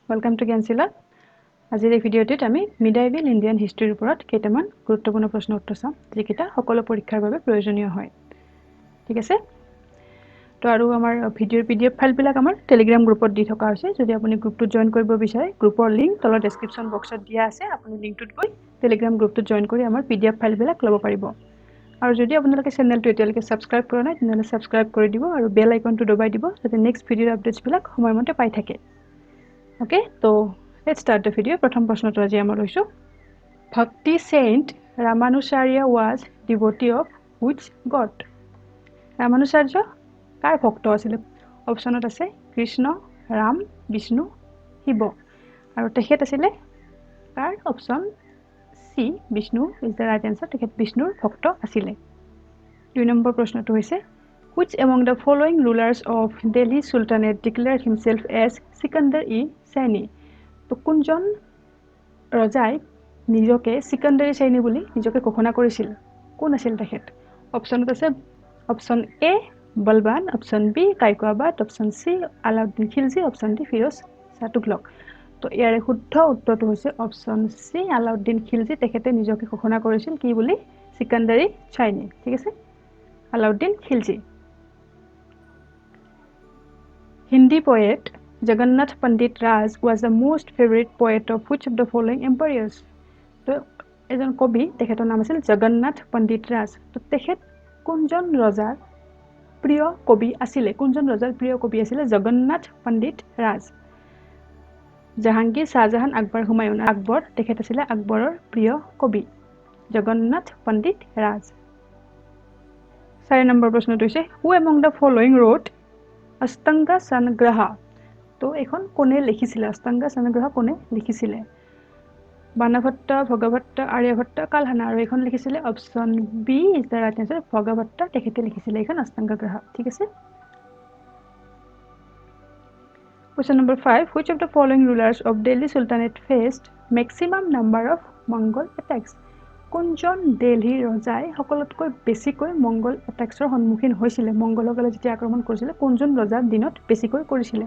Welcome to Gyansila. আজিৰ এই ভিডিঅ'টিত আমি মিডাইভেল ইণ্ডিয়ান হিষ্ট্ৰীৰ ওপৰত কেইটামান গুৰুত্বপূৰ্ণ প্ৰশ্ন উত্তৰ চাম যিকেইটা সকলো পৰীক্ষাৰ বাবে প্ৰয়োজনীয় হয় ঠিক আছে তো আৰু আমাৰ ভিডিঅ'ৰ পিডিএফ ফাইলবিলাক আমাৰ টেলিগ্ৰাম গ্ৰুপত দি থকা হৈছে যদি আপুনি গ্ৰুপটোত জয়েন কৰিব বিচাৰে গ্ৰুপৰ লিংক তলৰ ডেসক্ৰিপচন বক্সত দিয়া আছে আপুনি লিংকটোত গৈ টেলিগ্ৰাম গ্ৰুপটোত জয়েন কৰি আমাৰ পিডিএফ ফাইলবিলাক ল'ব পাৰিব আৰু যদি আপোনালোকে চেনেলটো এতিয়ালৈকে সাবস্ক্ৰাইব কৰা নাই তেন্তে সাবস্ক্ৰাইব কৰি দিব আৰু বেল আইকনটো দবাই দিব যাতে নেক্সট ভিডিঅ'ৰ আপডেটছবিলাক সময়মতে পাই থাকে Okay, so let's start the video. Pratham prashno to aji amar hoisu. Bhakti saint Ramanujacharya was devotee of which god? Ramanujacharya kar bhakto asile? Option ot ase Krishna, Ram, Vishnu, Shiva. Aru tekhet asile kar option C Vishnu is the right answer. Tekhet Vishnur bhakto asile. 2 number prashno to hoise Which among the following rulers of Delhi Sultanate declared himself as Sikandar-e-Saini? তো কোনজন ৰজাই নিজকে সিকান্দাৰী সাইনী বুলি নিজকে ঘোষণা কৰিছিল কোন আছিল তেখেত অপচনত আছে option A Balban option B Kaikobad option C Alauddin Khilji option D Firoz Shah Tughlaq তো ইয়াৰে শুদ্ধ উত্তৰটো হৈছে অপচন সি আলাউদ্দিন খিলজি তেখেতে নিজকে ঘোষণা কৰিছিল কি বুলি সিকান্দাৰী সাইনী ঠিক আছে Alauddin Khilji Hindi poet Jagannath Pandit Raj was the most favorite poet of which of the following emperors? So, ejon kobi tekhetor naam asil Jagannath Pandit Raj. To tekhet kunjon rojar priyo kobi asile kunjon rojar priyo kobi asile Jagannath Pandit Raj. Jahangir, Shahjahan, Akbar, Humayun. Akbar tekhet asile Akbaror priyo kobi Jagannath Pandit Raj. 4 number prashno to hoise who among the following wrote Astanga Sanagraha তো এখন কোনে লিখিছিল Astanga Sanagraha কোনে লিখিছিল বাণভট্ট ভগভট্ট আৰ্যভট্ট কালহানা আৰু এখন লিখিছিল option B is the right answer Bhagabhatta তেখেতে লিখিছিল এখন Astanga Graha ঠিক আছে Question number 5 Which of the following rulers of Delhi Sultanate faced maximum number of Mongol attacks কোনজন দিল্লী ৰজাই সকলোতকৈ বেছিকৈ মঙ্গল অ্যাটাকছৰ সন্মুখীন হৈছিল মঙ্গলসকলে যেতিয়া আক্ৰমণ কৰিছিল কোনজন ৰজাৰ দিনত বেছিকৈ কৰিছিল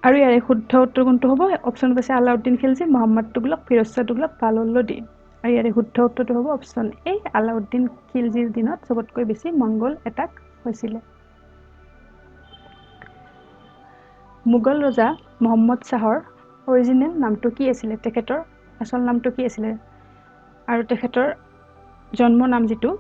আৰু ইয়াৰে শুদ্ধ উত্তৰ কোনটো হ'ব অপচনত আছে আলাউদ্দিন খিলজি মোহাম্মদ তুগলক ফিৰোজ শাহ তুগলক পালল লোডি আৰু ইয়াৰে শুদ্ধ উত্তৰটো হ'ব অপচন এ আলাউদ্দিন খিলজিৰ দিনত সবতকৈ বেছি মঙ্গল অ্যাটাক হৈছিল মুগল ৰজা মোহাম্মদ শাহৰ অৰিজিনেল নামটো কি আছিল তেখেতৰ আসল নামটো কি আছিল আৰু তেখেতৰ জন্ম নাম যেটো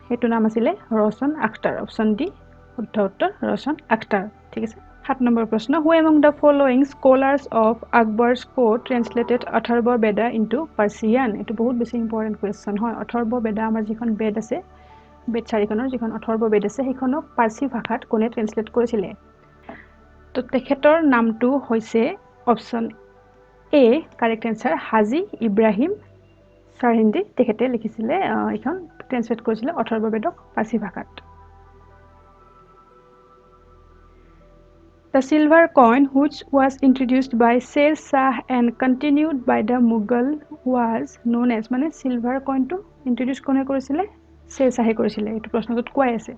হেতু নাম আছিল ৰওশন আখতাৰ অপচন ডি শুদ্ধ উত্তৰ ৰওশন আখতাৰ ঠিক আছে 7 নম্বৰ প্ৰশ্ন who among the following scholars of Akbar's court translated Atharva Veda into Persian এটো বহুত বেছি ইম্পৰ্টেন্ট কোৱেশ্চন হয় Atharva Veda আমাৰ যিখন বেদ আছে বেদ চাৰিখনৰ যিখন Atharva Veda আছে সেইখনক পাৰ্চী ভাষাত কোনে ট্ৰান্সলেট কৰিছিল তো তেখেতৰ নামটো হৈছে অপচন এ কাৰেক্ট আনসাৰ হাজি ইব্ৰাহিম Sarhindi তেখেতে লিখিছিল এখন ট্ৰান্সলেট কৰিছিল Atharva Veda পাৰ্চী ভাষাত The silver coin which was introduced by Sher Shah and continued by the Mughal was known as মানে silver coin to introduce কোনে কৰিছিল Sher Shah কৰিছিল এটো প্ৰশ্নটোত কোৱাই আছে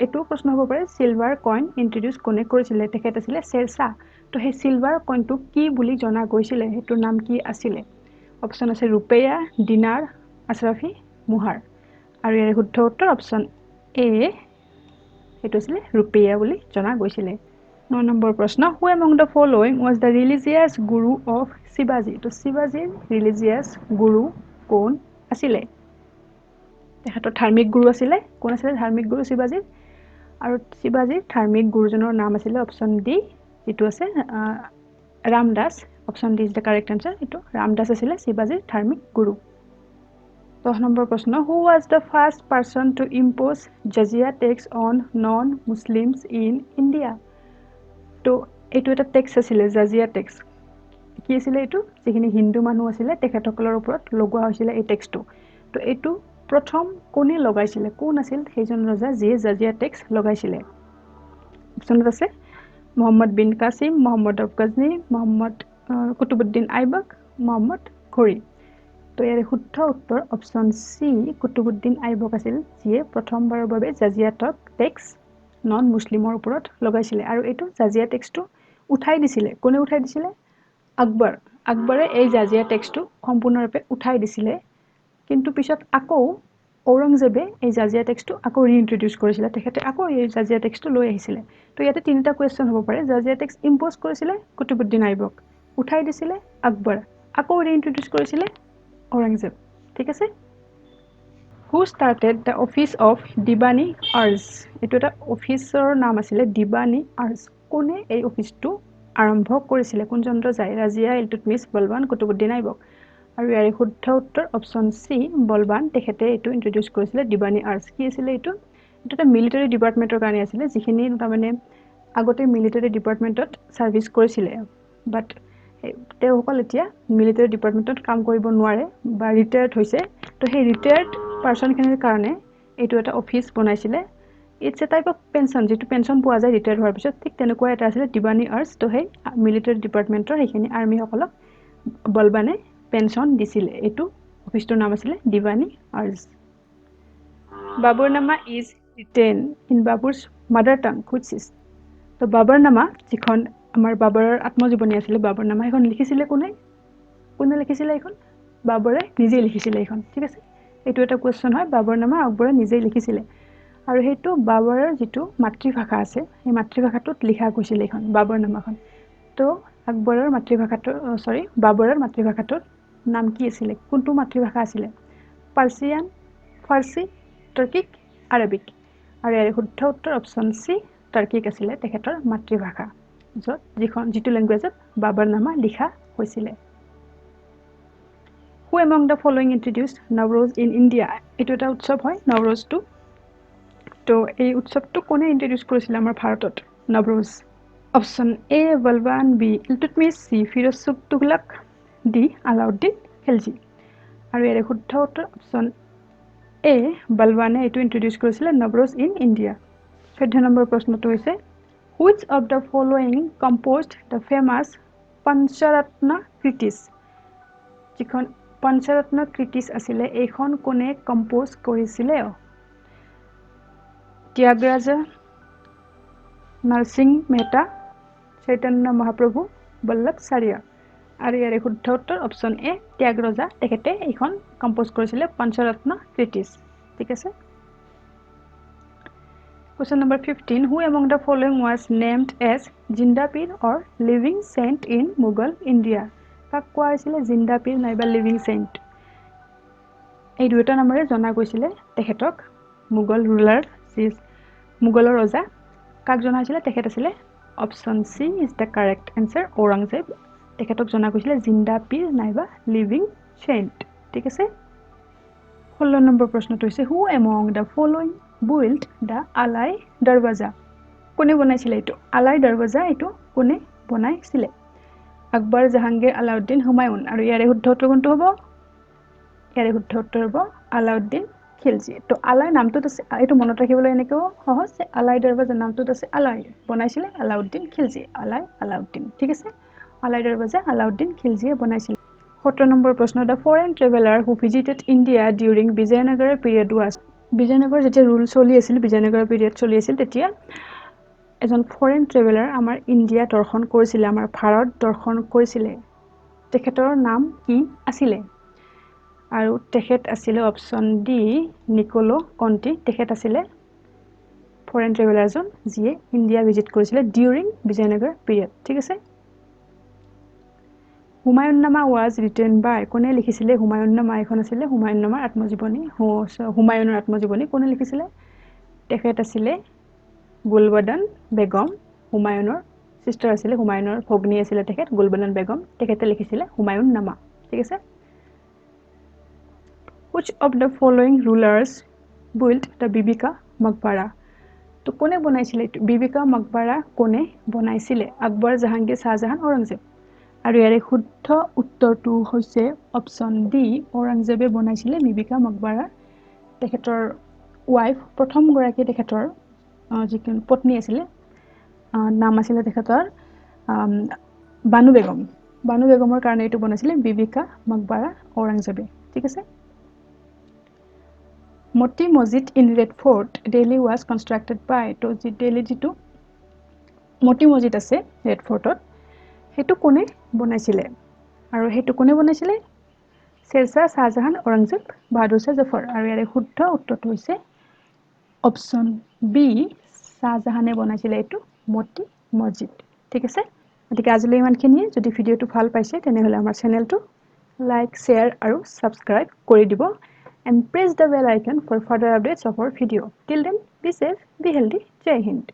এটো প্ৰশ্ন হ'ব পাৰে silver coin introduce কোনে কৰিছিল তেখেত আছিল Sher Shah তো সেই silver coin টো কি বুলি জনা গৈছিল হেতুৰ নাম কি আছিল অপচন আছে ৰুপিয়া দিনাৰ আশৰাফি মুহাৰ আৰু ইয়াৰ শুদ্ধ উত্তৰ অপচন এ হেতু আছিল ৰুপিয়া বুলি জনা গৈছিল 9 নম্বৰ প্ৰশ্ন who among the following was the religious guru of Shivaji তো শিৱাজীৰ religious guru কোন আছিল তেখেতৰ ধাৰ্মিক গুৰু আছিল কোন আছিল ধাৰ্মিক গুৰু শিৱাজীৰ আৰু শিৱাজীৰ ধাৰ্মিক গুৰুজনৰ নাম আছিল অপচন ডি যেটো আছে Ramdas Option D is the correct answer. Ito Ramdas asile Shivaji's dharmic guru. 10 number prashn who was the first person to impose jizya tax on non-Muslims in India? To etu eta tax asile jizya tax. Ki asile etu jekhini Hindu manu asile tekhetokলৰ ওপৰত লগোৱা হৈছিল এই tax to. To etu প্ৰথম কোনে লগাইছিল কোন আছিল হেজন ৰজা যিয়ে jizya tax লগাইছিল Option আছে Muhammad bin Qasim Muhammad of Ghazni Muhammad Qutubuddin Aibak Muhammad ঘোৰী তো ইয়াৰ শুদ্ধ উত্তৰ অপচন সি কুতুবুদ্দিন আইবক আছিল যিয়ে প্ৰথমবাৰৰ বাবে জাজিয়া টেক্স নন মুছলিমৰ ওপৰত লগাইছিল আৰু এটো জাজিয়া টেক্সটো উঠাই দিছিলে কোনে উঠাই দিছিলে আকবৰ আকবৰে এই জাজিয়া টেক্সটটো সম্পূৰ্ণৰূপে উঠাই দিছিলে কিন্তু পিছত আকৌ ঔৰংজেবে এই জাজিয়া টেক্সটটো আকৌ ৰিইন্ট্ৰোডিউস কৰিছিলে তেখেতে আকৌ এই জাজিয়া টেক্সটটো লৈ আহিছিলে তো ইয়াতে তিনিটা কোৱেশ্চন হ'ব পাৰে জাজিয়া টেক্সট ইম্পোজ কৰিছিলে কুতুবুদ্দিন আইবক উঠাই দিছিলে আকবৰ আকৌ ৰিইন্ট্ৰোডিউস কৰিছিলে ঔৰংজেব ঠিক আছে Who started the office of Dibani Arz? এইটো এটা অফিচৰ নাম আছিলে Dibani Arz. কোনে এই অফিচটো আৰম্ভ কৰিছিলে কোনজন ৰজাই ৰাজিয়া ইলতুৎমিছ বলবান কুতুবুদ্দিন আইবক আৰু ইয়াৰ শুদ্ধ উত্তৰ অপচন সি বলবান তেখেতে এইটো ইন্ট্ৰোডিউস কৰিছিলে Dibani Arz কি আছিল এইটো এটা মিলিটাৰী ডিপাৰ্টমেন্টৰ কাৰণে আছিল যিখিনি তাৰমানে আগতে মিলিটাৰী ডিপাৰ্টমেন্টত সাৰ্ভিস কৰিছিলে বাট তেওঁলোকল এতিয়া মিলিটাৰী ডিপাৰ্টমেন্টত কাম কৰিব নোৱাৰে বা ৰিটায়াৰ্ড হৈছে তো সেই ৰিটায়াৰ্ড পাৰ্সনখিনিৰ কাৰণে এইটো এটা অফিচ বনাইছিলে it's a type of pension যেটো পেনশন পোৱা যায় ৰিটায়াৰ্ড হোৱাৰ পিছত ঠিক তেনেকুৱা এটা আছিল দিবানী আৰ্জ তো সেই মিলিটাৰী ডিপাৰ্টমেন্টৰ সেইখিনি আৰ্মি সকলক বলবানে পেনশন দিছিলে এইটো অফিচটোৰ নাম আছিল দিবানী আৰ্জ Baburnama is written in Babur's mother tongue which is তো বাবৰনামা যিখন আমাৰ বাবৰৰ আত্মজীৱনী আছিল বাবৰনামা এখন লিখিছিলে কোনে কোনে লিখিছিলে এখন বাবৰে নিজে লিখিছিলে এখন ঠিক আছে এইটো এটা কোৱেশ্চন হয় বাবৰনামা আকবৰে নিজে লিখিছিলে আৰু হেতু বাবৰৰ যেটো মাতৃভাষা আছে এই মাতৃভাষাটোত লিখা গৈছিল এখন বাবৰনামাখন তো আকবৰৰ মাতৃভাষাটো বাবৰৰ মাতৃভাষাটোৰ নাম কি আছিল কোনটো মাতৃভাষা আছিল পাৰ্চিয়ান ফাৰ্সি টাৰ্কিক আৰবিক আৰু ইয়াৰ শুদ্ধ উত্তৰ অপচন সি টাৰ্কিক আছিল তেখেতৰ মাতৃভাষা যিটো ল্যাঙ্গুৱেজত বাবৰনামা লিখা হৈছিল Who among the following introduced Nowruz in India? এইটো এটা উৎসৱ হয় নৱৰোজটো তো এই উৎসৱটো কোনে ইন্ট্ৰোডিউস কৰিছিল আমাৰ ভাৰতত নৱৰোজ অপচন এ বলবান বি ইলতুৎমিছ সি ফিৰোজ শুভ তুগলক ডি আলাউদ্দিন খিলজি আৰু ইয়াৰ শুদ্ধ উত্তৰ অপচন এ বলবানে এইটো ইন্ট্ৰোডিউস কৰিছিল নৱৰোজ ইন ইণ্ডিয়া 14 নম্বৰ প্ৰশ্নটো হৈছে Which of the following composed the famous Pancharatna Kritis যিখন পঞ্চৰত্ন কৃতিছ আছিল এইখন কোনে কম্পোজ কৰিছিল ত্যাগৰাজ নৰসিংহ মেহতা চৈতন্য মহাপ্ৰভু বল্লভ চাৰিয়া আৰু ইয়াৰ শুদ্ধ উত্তৰ অপচন এ ত্যাগৰাজ তেখেতে এইখন কম্পোজ কৰিছিল পঞ্চৰত্ন কৃতিছ ঠিক আছে Question number 15 Who among the following was named as Jindapir or living saint in Mughal India কাক কোৱা হৈছিল জিন্দাপীৰ নাইবা লিভিং সেন্ট এই দুটা নামেৰে জনা গৈছিল তেখেতক মুঘল ৰুলাৰ মুঘলৰ ৰজা কাক জনা হৈছিল তেখেত আছিল option C is the correct answer Aurangzeb তেখেতক জনা গৈছিল জিন্দাপীৰ নাইবা লিভিং সেন্ট ঠিক আছে 16 নম্বৰ প্ৰশ্নটো হৈছে Who among the following built the Alai Darwaza কোনে বনাইছিল এইটো আলাই দৰৱাজা এইটো কোনে বনাইছিল আকবৰ জাহাঙ্গীৰ আলাউদ্দিন হুমায়ুন আৰু ইয়াৰ শুদ্ধ উত্তৰ কোনটো হ'ব ইয়াৰ শুদ্ধ উত্তৰ হ'ব আলাউদ্দিন খিলজি তো আলাই নামটো আছে এইটো মনত ৰাখিবলৈ এনেকৈ সহজ আলাই দৰৱাজা নামটো আছে আলাই বনাইছিল আলাউদ্দিন খিলজি আলাই আলাউদ্দিন ঠিক আছে আলাই দৰৱাজা আলাউদ্দিন খিলজিয়ে বনাইছিল 17 নম্বৰ প্ৰশ্ন the foreign traveller who visited India during Vijayanagar period was Vijayanagar যেতিয়া ৰুল চলি আছিল বিজয়নগৰ পিৰিয়ড চলি আছিল তেতিয়া এজন ফৰেন ট্ৰেভেলাৰ আমাৰ ইণ্ডিয়া দৰ্শন কৰিছিল আমাৰ ভাৰত দৰ্শন কৰিছিল তেখেতৰ নাম কি আছিল আৰু তেখেত আছিল অপচন ডি নিকোলো কন্টি তেখেত আছিল ফৰেন ট্ৰেভেলাৰজন যিয়ে ইণ্ডিয়া ভিজিট কৰিছিল ডিউৰিং বিজয়নগৰ পিৰিয়ড ঠিক আছে হুমায়ুননামা was written by কোনে লিখিছিল হুমায়ুননামা এখন আছিল হুমায়ুননামাৰ আত্মজীৱনী হুমায়ুনৰ আত্মজীৱনী কোনে লিখিছিল তেখেত আছিল গুলবদন বেগম হুমায়ুনৰ সিস্টাৰ আছিল হুমায়ুনৰ ভগ্নী আছিল তেখেত গুলবদন বেগম তেখেতে লিখিছিল হুমায়ুননামা ঠিক আছে Which of the following rulers built the Bibika Maqbara তো কোনে বনাইছিল বিবিকা মকবাৰা কোনে বনাইছিল আকবৰ জাহাঙ্গীৰ শাহজাহান ঔৰংজেব আৰু ইয়াৰ শুদ্ধ উত্তৰটো হৈছে অপচন ডি ঔৰংজেবে বনাইছিল বিবিকা মকবাৰা তেখেতৰ ওয়াইফ প্ৰথম গৰাকী তেখেতৰ যিখন পত্নী আছিল নাম আছিল তেখেতৰ বানু বেগমৰ কাৰণে এটো বনাইছিল বিবিকা মকবাৰা ঔৰংজেবে ঠিক আছে Moti Masjid in Red Fort Delhi was constructed by to Delhi jitu মতি মছজিদ আছে ৰেড ফৰ্টত সেইটো কোনে বনাইছিলে আৰু সেইটো কোনে বনাইছিলে শেৰশাহ শাহজাহান ঔৰংজেব বাহাদুৰ শাহ জফৰ আৰু ইয়াৰে শুদ্ধ উত্তৰটো হৈছে অপশ্যন বি শাহজাহানে বনাইছিলে এইটো মতি মছজিদ ঠিক আছে গতিকে আজিলৈ ইমানখিনিয়ে যদি ভিডিঅ'টো ভাল পাইছে তেনেহ'লে আমাৰ চেনেলটো লাইক শ্বেয়াৰ আৰু ছাবস্ক্ৰাইব কৰি দিব and press the bell icon for further updates of our video. Till then, be safe, be healthy. Jai Hind.